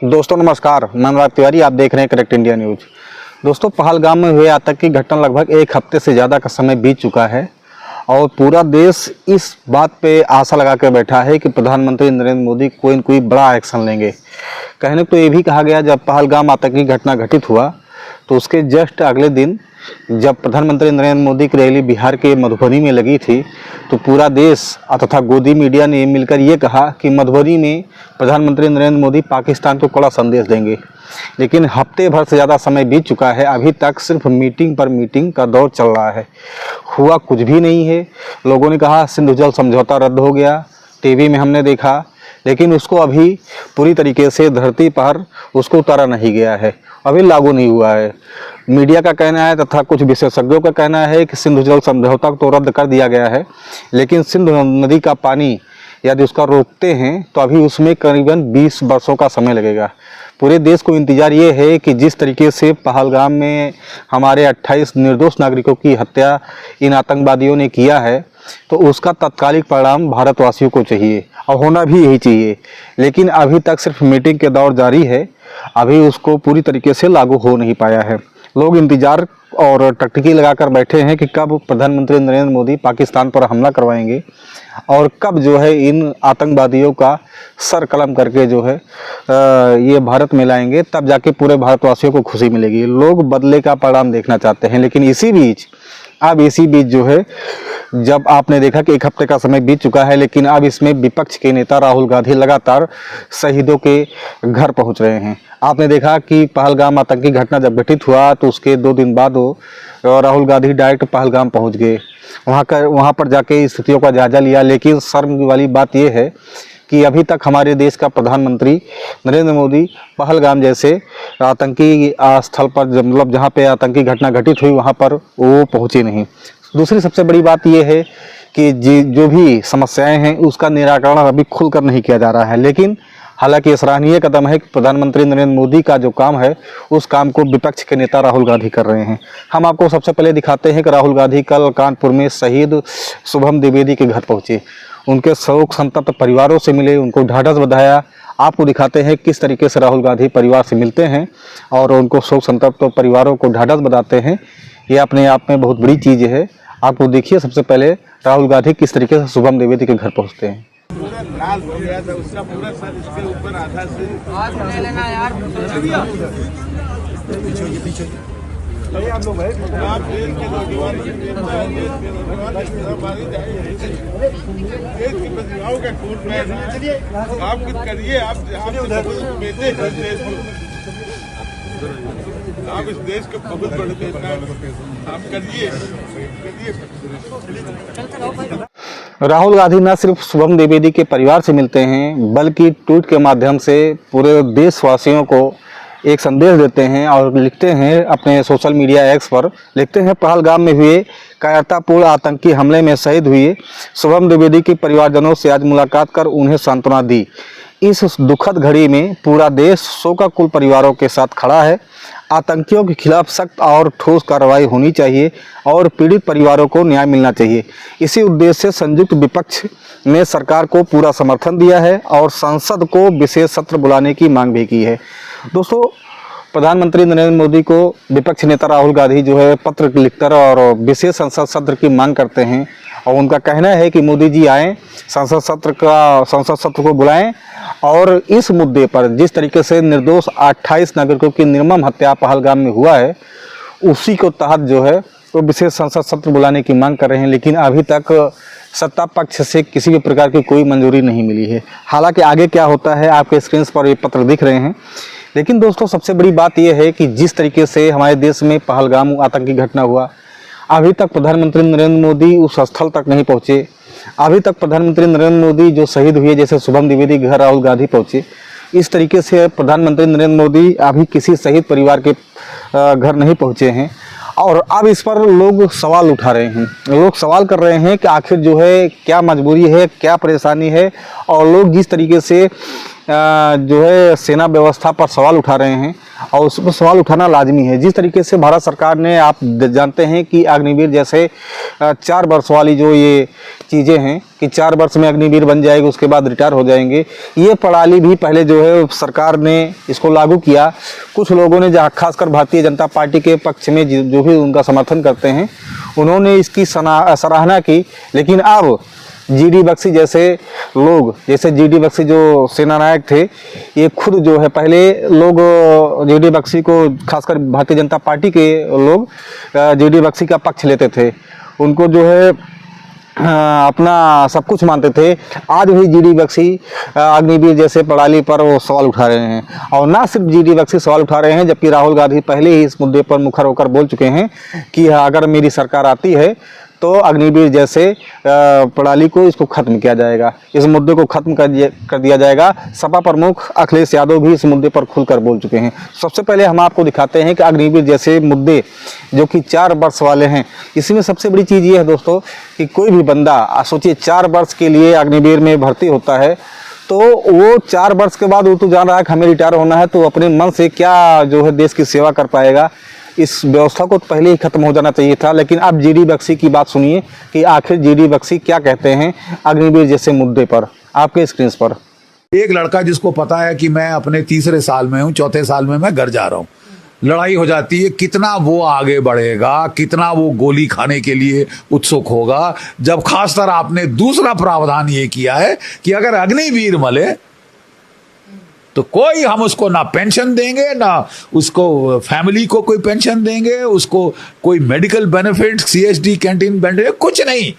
दोस्तों नमस्कार, मैं अनुराग तिवारी, आप देख रहे हैं करेक्ट इंडिया न्यूज। दोस्तों, पहलगाम में हुए आतंकी घटना लगभग एक हफ्ते से ज़्यादा का समय बीत चुका है और पूरा देश इस बात पे आशा लगा कर बैठा है कि प्रधानमंत्री नरेंद्र मोदी कोई न कोई बड़ा एक्शन लेंगे। कहने को ये भी कहा गया, जब पहलगाम आतंकी घटना घटित हुआ तो उसके जस्ट अगले दिन जब प्रधानमंत्री नरेंद्र मोदी की रैली बिहार के मधुबनी में लगी थी तो पूरा देश तथा गोदी मीडिया ने मिलकर ये कहा कि मधुबनी में प्रधानमंत्री नरेंद्र मोदी पाकिस्तान को कड़ा संदेश देंगे। लेकिन हफ्ते भर से ज़्यादा समय बीत चुका है, अभी तक सिर्फ मीटिंग पर मीटिंग का दौर चल रहा है, हुआ कुछ भी नहीं है। लोगों ने कहा सिंधु जल समझौता रद्द हो गया, टीवी में हमने देखा, लेकिन उसको अभी पूरी तरीके से धरती पर उसको उतारा नहीं गया है, अभी लागू नहीं हुआ है। मीडिया का कहना है तथा कुछ विशेषज्ञों का कहना है कि सिंधु जल समझौता तो रद्द कर दिया गया है, लेकिन सिंधु नदी का पानी यदि उसका रोकते हैं तो अभी उसमें करीबन 20 वर्षों का समय लगेगा। पूरे देश को इंतजार ये है कि जिस तरीके से पहलगाम में हमारे 28 निर्दोष नागरिकों की हत्या इन आतंकवादियों ने किया है, तो उसका तत्कालिक परिणाम भारतवासियों को चाहिए और होना भी यही चाहिए। लेकिन अभी तक सिर्फ मीटिंग के दौर जारी है, अभी उसको पूरी तरीके से लागू हो नहीं पाया है। लोग इंतजार और टकटकी लगाकर बैठे हैं कि कब प्रधानमंत्री नरेंद्र मोदी पाकिस्तान पर हमला करवाएंगे और कब जो है इन आतंकवादियों का सर कलम करके जो है ये भारत में लाएंगे, तब जाके पूरे भारतवासियों को खुशी मिलेगी। लोग बदले का परिणाम देखना चाहते हैं। लेकिन इसी बीच जो है, जब आपने देखा कि एक हफ्ते का समय बीत चुका है, लेकिन अब इसमें विपक्ष के नेता राहुल गांधी लगातार शहीदों के घर पहुंच रहे हैं। आपने देखा कि पहलगाम आतंकी घटना जब घटित हुआ तो उसके 2 दिन बाद राहुल गांधी डायरेक्ट पहलगाम पहुंच गए, वहां पर जाके स्थितियों का जायजा लिया। लेकिन शर्म वाली बात यह है कि अभी तक हमारे देश का प्रधानमंत्री नरेंद्र मोदी पहलगाम जैसे आतंकी स्थल पर, मतलब जहाँ पे आतंकी घटना घटित हुई, वहाँ पर वो पहुँचे नहीं। दूसरी सबसे बड़ी बात यह है कि जो भी समस्याएं हैं उसका निराकरण अभी खुलकर नहीं किया जा रहा है। लेकिन हालांकि ये सराहनीय कदम है कि प्रधानमंत्री नरेंद्र मोदी का जो काम है उस काम को विपक्ष के नेता राहुल गांधी कर रहे हैं। हम आपको सबसे पहले दिखाते हैं कि राहुल गांधी कल कानपुर में शहीद शुभम द्विवेदी के घर पहुंचे, उनके शोक संतप्त परिवारों से मिले, उनको ढाढ़स बंधाया। आपको दिखाते हैं किस तरीके से राहुल गांधी परिवार से मिलते हैं और उनको शोक संतप्त परिवारों को ढाढ़स बंधाते हैं। ये अपने आप में बहुत बड़ी चीज़ है। आपको देखिए सबसे पहले राहुल गांधी किस तरीके से शुभम द्विवेदी के घर पहुंचते हैं। पूरा लाल हो गया था, उसका पूरा सर इसके ऊपर आधा से ले लेना यार। पीछे आप लोग भाई, आप देश के नौजवान देश की प्रतिभाओं का खून बह रहा है। आप कुछ करिए, आप बेटे देश को, आप इस देश को बहुत बड़े देश का आप करिए। राहुल गांधी न सिर्फ शुभम द्विवेदी के परिवार से मिलते हैं, बल्कि ट्वीट के माध्यम से पूरे देशवासियों को एक संदेश देते हैं और लिखते हैं अपने सोशल मीडिया एक्स पर, लिखते हैं पहलगाम में हुए कायरतापूर्ण आतंकी हमले में शहीद हुए शुभम द्विवेदी के परिवारजनों से आज मुलाकात कर उन्हें सांत्वना दी। इस दुखद घड़ी में पूरा देश शोकाकुल परिवारों के साथ खड़ा है। आतंकियों के खिलाफ सख्त और ठोस कार्रवाई होनी चाहिए और पीड़ित परिवारों को न्याय मिलना चाहिए। इसी उद्देश्य से संयुक्त विपक्ष ने सरकार को पूरा समर्थन दिया है और संसद को विशेष सत्र बुलाने की मांग भी की है। दोस्तों, प्रधानमंत्री नरेंद्र मोदी को विपक्ष नेता राहुल गांधी जो है पत्र लिखकर और विशेष संसद सत्र की मांग करते हैं और उनका कहना है कि मोदी जी आएँ, संसद सत्र को बुलाएं और इस मुद्दे पर जिस तरीके से निर्दोष 28 नागरिकों की निर्मम हत्या पहलगाम में हुआ है, उसी को तहत जो है वो विशेष संसद सत्र बुलाने की मांग कर रहे हैं। लेकिन अभी तक सत्ता पक्ष से किसी भी प्रकार की कोई मंजूरी नहीं मिली है। हालांकि आगे क्या होता है आपके स्क्रीन पर ये पत्र दिख रहे हैं। लेकिन दोस्तों, सबसे बड़ी बात यह है कि जिस तरीके से हमारे देश में पहलगाम आतंकी घटना हुआ, अभी तक प्रधानमंत्री नरेंद्र मोदी उस स्थल तक नहीं पहुंचे। अभी तक प्रधानमंत्री नरेंद्र मोदी जो शहीद हुए, जैसे शुभम द्विवेदी घर राहुल गांधी पहुंचे, इस तरीके से प्रधानमंत्री नरेंद्र मोदी अभी किसी शहीद परिवार के घर नहीं पहुंचे हैं। और अब इस पर लोग सवाल उठा रहे हैं, लोग सवाल कर रहे हैं कि आखिर जो है क्या मजबूरी है, क्या परेशानी है। और लोग जिस तरीके से जो है सेना व्यवस्था पर सवाल उठा रहे हैं और उस पर सवाल उठाना लाजमी है। जिस तरीके से भारत सरकार ने, आप जानते हैं कि अग्निवीर जैसे 4 वर्ष वाली जो ये चीज़ें हैं कि 4 वर्ष में अग्निवीर बन जाएगी, उसके बाद रिटायर हो जाएंगे, ये प्रणाली भी पहले जो है सरकार ने इसको लागू किया। कुछ लोगों ने, जहाँ खासकर भारतीय जनता पार्टी के पक्ष में जो भी उनका समर्थन करते हैं, उन्होंने इसकी सराहना की। लेकिन अब जीडी बख्शी जैसे लोग, जैसे जीडी बख्शी जो सेना नायक थे, ये खुद जो है, पहले लोग जीडी बख्शी को, खासकर भारतीय जनता पार्टी के लोग जीडी बख्शी का पक्ष लेते थे, उनको जो है अपना सब कुछ मानते थे। आज भी जीडी बख्शी अग्निवीर जैसे प्रणाली पर वो सवाल उठा रहे हैं। और ना सिर्फ जीडी बख्शी सवाल उठा रहे हैं, जबकि राहुल गांधी पहले ही इस मुद्दे पर मुखर होकर बोल चुके हैं कि अगर मेरी सरकार आती है तो अग्निवीर जैसे प्रणाली को, इसको खत्म किया जाएगा, इस मुद्दे को खत्म कर दिया जाएगा। सपा प्रमुख अखिलेश यादव भी इस मुद्दे पर खुलकर बोल चुके हैं। सबसे पहले हम आपको दिखाते हैं कि अग्निवीर जैसे मुद्दे जो कि 4 वर्ष वाले हैं, इसमें सबसे बड़ी चीज़ ये है दोस्तों कि कोई भी बंदा, सोचिए 4 वर्ष के लिए अग्निवीर में भर्ती होता है, तो वो 4 वर्ष के बाद वो तो जान रहा है कि हमें रिटायर होना है, तो अपने मन से क्या जो है देश की सेवा कर पाएगा। इस व्यवस्था को पहले ही खत्म हो जाना चाहिए था। लेकिन अब जीडी बख्शी की बात सुनिए कि आखिर जीडी बख्शी क्या कहते हैं अग्निवीर जैसे मुद्दे पर, आपके स्क्रीन पर। एक लड़का जिसको पता है कि मैं अपने 3रे साल में हूं, 4थे साल में मैं घर जा रहा हूं, लड़ाई हो जाती है, कितना वो आगे बढ़ेगा, कितना वो गोली खाने के लिए उत्सुक होगा। जब खासकर आपने दूसरा प्रावधान ये किया है कि अगर अग्निवीर मले तो कोई, हम उसको ना पेंशन देंगे, ना उसको फैमिली को कोई पेंशन देंगे, उसको कोई medical benefit, CSD canteen benefit, कुछ नहीं।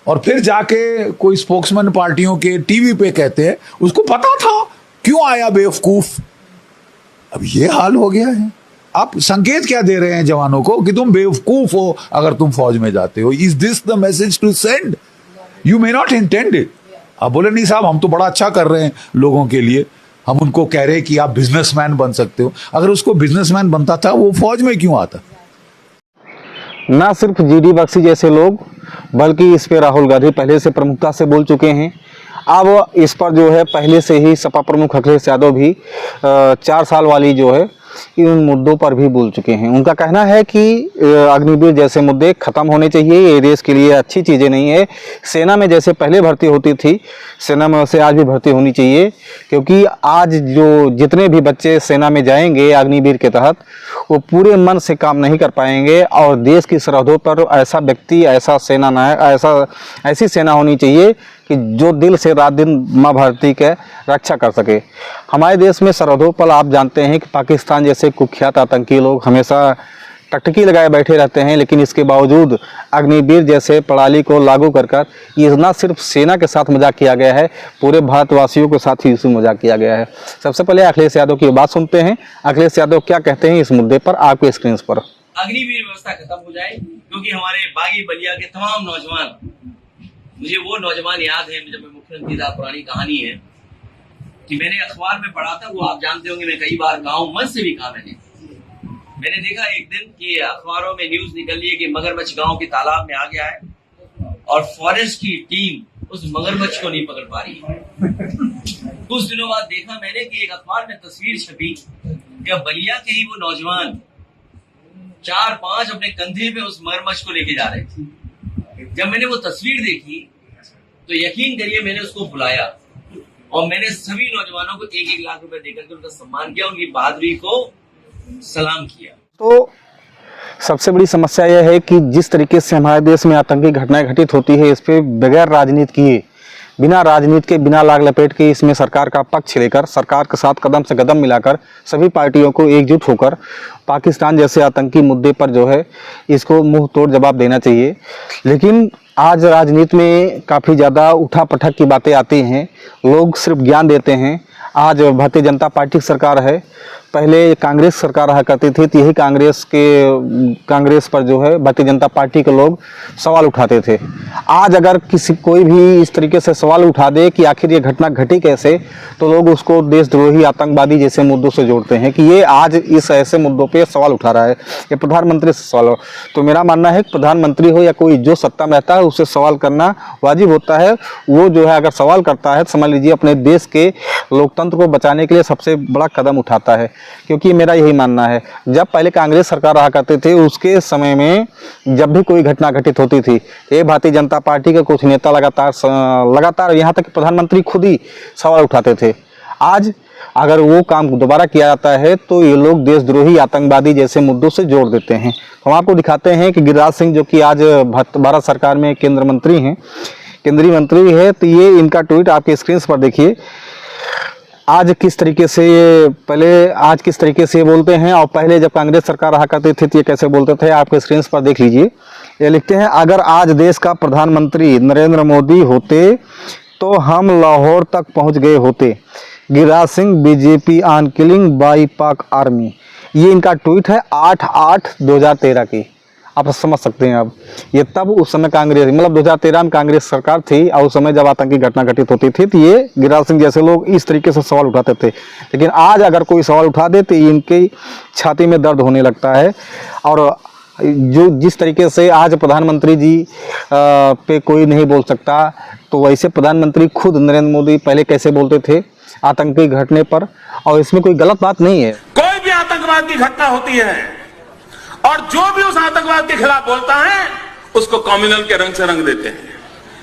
और फिर जाके कोई स्पोक्समैन पार्टियों के टीवी पे कहते हैं उसको पता था, क्यों आया बेवकूफ। अब ये हाल हो गया है। आप संकेत क्या दे रहे हैं जवानों को कि तुम बेवकूफ हो अगर तुम फौज में जाते हो। Is this the message to send? You may not intend it. आप बोले नहीं साहब, हम तो बड़ा अच्छा कर रहे हैं लोगों के लिए, हम उनको कह रहे हैं कि आप बिजनेसमैन बन सकते हो। अगर उसको बिजनेसमैन बनता था, वो फौज में क्यों आता? ना सिर्फ जीडी बख्शी जैसे लोग, बल्कि इस पे राहुल गांधी पहले से प्रमुखता से बोल चुके हैं। अब इस पर जो है पहले से ही सपा प्रमुख अखिलेश यादव भी 4 साल वाली जो है इन मुद्दों पर भी बोल चुके हैं। उनका कहना है कि अग्निवीर जैसे मुद्दे खत्म होने चाहिए, ये देश के लिए अच्छी चीज़ें नहीं है। सेना में जैसे पहले भर्ती होती थी, सेना में वैसे आज भी भर्ती होनी चाहिए, क्योंकि आज जो जितने भी बच्चे सेना में जाएंगे अग्निवीर के तहत, वो पूरे मन से काम नहीं कर पाएंगे। और देश की सरहदों पर ऐसा व्यक्ति, ऐसा सेना नायक, ऐसी सेना होनी चाहिए कि जो दिल से रात दिन माँ भारती के रक्षा कर सके। हमारे देश में सरहदों पर आप जानते हैं कि पाकिस्तान जैसे कुख्यात आतंकी लोग हमेशा टकटकी लगाए बैठे रहते हैं, लेकिन इसके बावजूद अग्निवीर जैसे प्रणाली को लागू कर ये न सिर्फ सेना के साथ मजाक किया गया है, पूरे भारतवासियों के साथ ही इसमें मजाक किया गया है। सबसे पहले अखिलेश यादव की बात सुनते हैं। अखिलेश यादव क्या कहते हैं इस मुद्दे पर, आपके स्क्रीन पर। अग्निवीर व्यवस्था खत्म हो जाए, क्योंकि हमारे बागी बलिया के तमाम नौजवान, मुझे वो नौजवान याद है जब मैं मुख्यमंत्री था, पुरानी कहानी है कि मैंने अखबार में पढ़ा था, वो आप जानते होंगे, मैं कई बार गाँव मन से भी कहा मैंने देखा एक दिन कि अखबारों में न्यूज निकली है कि मगरमच्छ गांव के तालाब में आ गया है और फॉरेस्ट की टीम उस मगरमच्छ को नहीं पकड़ पा रही है। कुछ दिनों बाद देखा मैंने कि एक अखबार में तस्वीर छपी कि बलिया के ही वो नौजवान 4-5 अपने कंधे पे उस मगरमच्छ को लेके जा रहे थे। जब मैंने वो तस्वीर देखी तो यकीन करिए मैंने उसको बुलाया और मैंने सभी नौजवानों को 1-1 लाख रुपए देकर के उनका सम्मान किया, उनकी बहादुरी को सलाम किया। तो सबसे बड़ी समस्या यह है कि जिस तरीके से हमारे देश में आतंकी घटनाएं घटित होती है, इस पे बगैर राजनीति किए, बिना राजनीति के, बिना लाग लपेट के इसमें सरकार का पक्ष लेकर, सरकार के साथ कदम से कदम मिलाकर सभी पार्टियों को एकजुट होकर पाकिस्तान जैसे आतंकी मुद्दे पर जो है इसको मुंह तोड़ जवाब देना चाहिए। लेकिन आज राजनीति में काफ़ी ज़्यादा उठा पटक की बातें आती हैं, लोग सिर्फ ज्ञान देते हैं। आज भारतीय जनता पार्टी की सरकार है पहले कांग्रेस सरकार रहा करती थी तो यही कांग्रेस पर जो है भारतीय जनता पार्टी के लोग सवाल उठाते थे। आज अगर कोई भी इस तरीके से सवाल उठा दे कि आखिर ये घटना घटी कैसे, तो लोग उसको देशद्रोही, आतंकवादी जैसे मुद्दों से जोड़ते हैं कि ये आज इस ऐसे मुद्दों पे सवाल उठा रहा है, ये प्रधानमंत्री से सवाल हो। तो मेरा मानना है कि प्रधानमंत्री हो या कोई जो सत्ता में रहता है उससे सवाल करना वाजिब होता है। वो जो है अगर सवाल करता है तो समझ लीजिए अपने देश के लोकतंत्र को बचाने के लिए सबसे बड़ा कदम उठाता है, क्योंकि मेरा यही मानना है जब पहले कांग्रेस सरकार रहा करते थे उसके समय में जब भी कोई घटना घटित होती थी ये भारतीय जनता पार्टी के कुछ नेता लगातार यहाँ तक प्रधानमंत्री खुद ही सवाल उठाते थे। आज अगर वो काम दोबारा किया जाता है तो ये लोग देशद्रोही, आतंकवादी जैसे मुद्दों से जोड़ देते हैं। हम आपको दिखाते हैं कि गिरिराज सिंह जो कि आज भारत सरकार में केंद्रीय मंत्री है, तो ये इनका ट्वीट आपके स्क्रीन पर देखिए। आज किस तरीके से ये बोलते हैं और पहले जब कांग्रेस सरकार रहा करती थी तो ये कैसे बोलते थे, आपके स्क्रीन पर देख लीजिए। ये लिखते हैं, अगर आज देश का प्रधानमंत्री नरेंद्र मोदी होते तो हम लाहौर तक पहुंच गए होते। Giriraj Singh, BJP on killing by पाक आर्मी। ये इनका ट्वीट है 8/8/2013 की। आप समझ सकते हैं। अब ये तब उस समय कांग्रेस, मतलब 2013 में कांग्रेस सरकार थी और उस समय जब आतंकी घटना घटित होती थी तो ये गिरिराज सिंह जैसे लोग इस तरीके से सवाल उठाते थे। लेकिन आज अगर कोई सवाल उठा दे तो इनकी छाती में दर्द होने लगता है। और जो जिस तरीके से आज प्रधानमंत्री जी पे कोई नहीं बोल सकता, तो वैसे प्रधानमंत्री खुद नरेंद्र मोदी पहले कैसे बोलते थे आतंकी घटने पर, और इसमें कोई गलत बात नहीं है। कोई भी आतंकवाद की घटना होती है और जो भी उस आतंकवाद के खिलाफ बोलता है उसको कम्युनल के रंग से रंग देते हैं।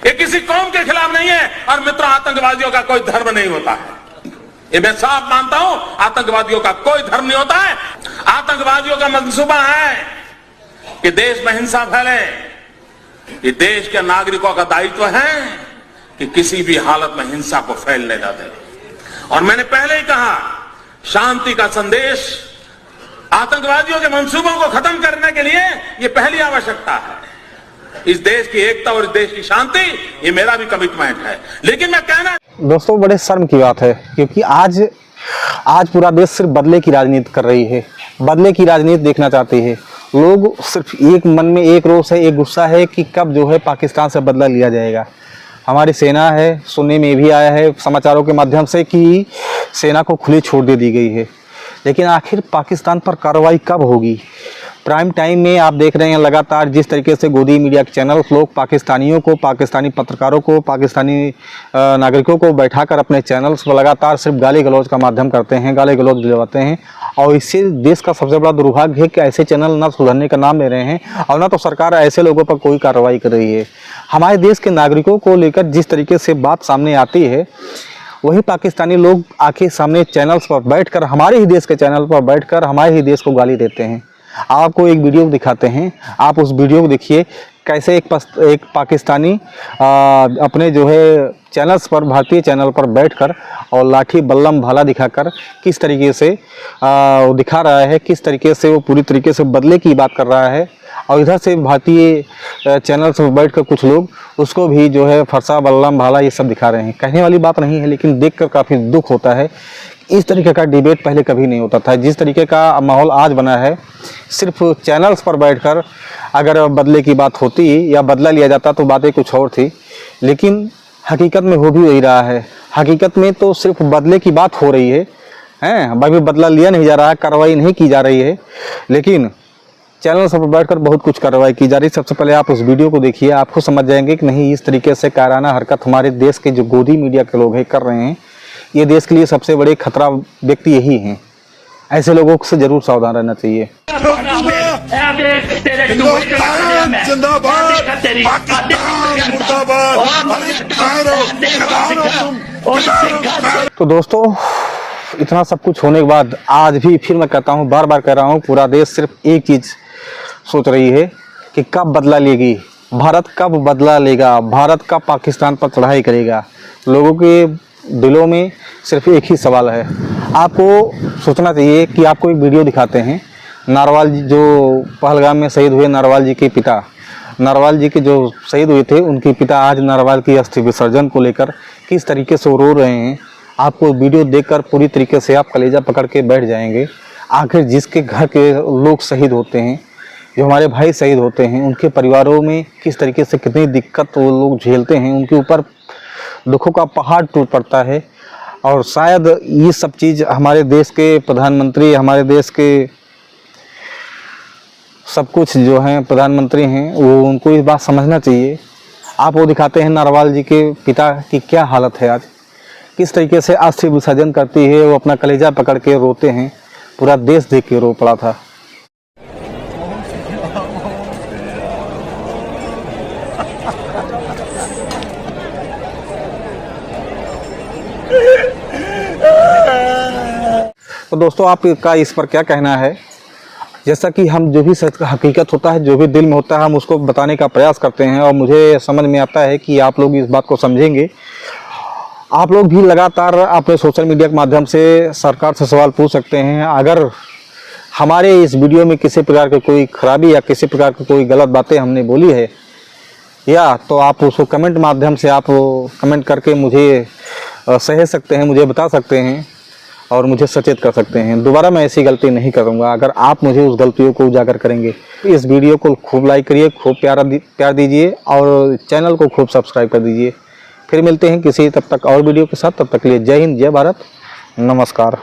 ये किसी कौम के खिलाफ नहीं है। और मित्रों, आतंकवादियों का कोई धर्म नहीं होता है, ये मैं साफ मानता हूं। आतंकवादियों का कोई धर्म नहीं होता है। आतंकवादियों का मंसूबा है कि देश में हिंसा फैले। ये देश के नागरिकों का दायित्व है कि किसी भी हालत में हिंसा को फैलने न दें। और मैंने पहले ही कहा, शांति का संदेश, आतंकवादियों के मंसूबों को खत्म करने के लिए ये पहली आवश्यकता है। इस देश की एकता और इस देश की शांति, ये मेरा भी कमिटमेंट है। लेकिन मैं कहना, दोस्तों बड़े शर्म की बात है, क्योंकि आज पूरा देश सिर्फ बदले की राजनीति कर रही है, बदले की राजनीति देखना चाहती है। लोग सिर्फ एक मन में एक रोष है, एक गुस्सा है कि कब जो है पाकिस्तान से बदला लिया जाएगा। हमारी सेना है, सुनने में भी आया है समाचारों के माध्यम से कि सेना को खुली छूट दे दी गई है, लेकिन आखिर पाकिस्तान पर कार्रवाई कब होगी? प्राइम टाइम में आप देख रहे हैं लगातार जिस तरीके से गोदी मीडिया के चैनल लोग पाकिस्तानियों को, पाकिस्तानी पत्रकारों को, पाकिस्तानी नागरिकों को बैठाकर अपने चैनल्स पर लगातार सिर्फ गाली गलौज का माध्यम करते हैं, गाली गलौज दिलवाते हैं। और इससे देश का सबसे बड़ा दुर्भाग्य है कि ऐसे चैनल ना सुधरने का नाम ले रहे हैं और ना तो सरकार ऐसे लोगों पर कोई कार्रवाई कर रही है। हमारे देश के नागरिकों को लेकर जिस तरीके से बात सामने आती है, वही पाकिस्तानी लोग आके सामने चैनल्स पर बैठकर, हमारे ही देश के चैनल पर बैठकर हमारे ही देश को गाली देते हैं। आपको एक वीडियो दिखाते हैं, आप उस वीडियो को देखिए कैसे एक पाकिस्तानी अपने जो है चैनल्स पर, भारतीय चैनल पर बैठकर और लाठी बल्लम भाला दिखाकर किस तरीके से वो दिखा रहा है, किस तरीके से वो पूरी तरीके से बदले की बात कर रहा है। और इधर से भारतीय चैनल पर बैठकर कुछ लोग उसको भी जो है फरसा, बल्लम भाला ये सब दिखा रहे हैं। कहने वाली बात नहीं है, लेकिन देखकर काफ़ी दुख होता है। इस तरीके का डिबेट पहले कभी नहीं होता था। जिस तरीके का माहौल आज बना है, सिर्फ चैनल्स पर बैठकर अगर बदले की बात होती या बदला लिया जाता तो बातें कुछ और थी, लेकिन हकीकत में हो भी वही रहा है। हकीकत में तो सिर्फ बदले की बात हो रही है, बाकी बदला लिया नहीं जा रहा है, कार्रवाई नहीं की जा रही है, लेकिन चैनल पर बैठकर बहुत कुछ कार्रवाई की जा रही है। सबसे पहले आप उस वीडियो को देखिए, आपको समझ जाएंगे कि नहीं इस तरीके से कायराना हरकत हमारे देश के जो गोदी मीडिया के लोग हैं कर रहे हैं। ये देश के लिए सबसे बड़े खतरा व्यक्ति यही हैं। ऐसे लोगों से जरूर सावधान रहना चाहिए। तो दोस्तों, इतना सब कुछ होने के बाद आज भी फिर मैं कहता हूँ, बार बार कह रहा हूँ, पूरा देश सिर्फ एक चीज़ सोच रही है कि कब बदला लेगी भारत, कब बदला लेगा भारत, कब पाकिस्तान पर चढ़ाई करेगा। लोगों के दिलों में सिर्फ एक ही सवाल है। आपको सोचना चाहिए कि आपको एक वीडियो दिखाते हैं, नारवाल जी जो पहलगाम में शहीद हुए, नारवाल जी के पिता, नारवाल जी के जो शहीद हुए थे, उनके पिता आज नारवाल की अस्थि विसर्जन को लेकर किस तरीके से रो रहे हैं। आपको वीडियो देखकर पूरी तरीके से आप कलेजा पकड़ के बैठ जाएंगे। आखिर जिसके घर के लोग शहीद होते हैं, जो हमारे भाई शहीद होते हैं, उनके परिवारों में किस तरीके से कितनी दिक्कत वो लोग झेलते हैं, उनके ऊपर दुखों का पहाड़ टूट पड़ता है। और शायद ये सब चीज़ हमारे देश के प्रधानमंत्री, हमारे देश के सब कुछ जो हैं प्रधानमंत्री हैं, वो उनको इस बात समझना चाहिए। आप वो दिखाते हैं नारवाल जी के पिता की क्या हालत है आज, किस तरीके से अस्थि विसर्जन करती है, वो अपना कलेजा पकड़ के रोते हैं। पूरा देश देख के रो पड़ा था। तो दोस्तों, आपका इस पर क्या कहना है? जैसा कि हम जो भी सच हकीकत होता है, जो भी दिल में होता है, हम उसको बताने का प्रयास करते हैं और मुझे समझ में आता है कि आप लोग इस बात को समझेंगे। आप लोग भी लगातार अपने सोशल मीडिया के माध्यम से सरकार से सवाल पूछ सकते हैं। अगर हमारे इस वीडियो में किसी प्रकार की कोई खराबी या किसी प्रकार की कोई गलत बातें हमने बोली है या तो आप उसको कमेंट माध्यम से आप कमेंट करके मुझे सह सकते हैं, मुझे बता सकते हैं और मुझे सचेत कर सकते हैं। दोबारा मैं ऐसी गलती नहीं करूंगा अगर आप मुझे उस गलतियों को उजागर करेंगे। इस वीडियो को खूब लाइक करिए, खूब प्यार दीजिए और चैनल को खूब सब्सक्राइब कर दीजिए। फिर मिलते हैं किसी तब तक और वीडियो के साथ। तब तक के लिए जय हिंद, जय भारत, नमस्कार।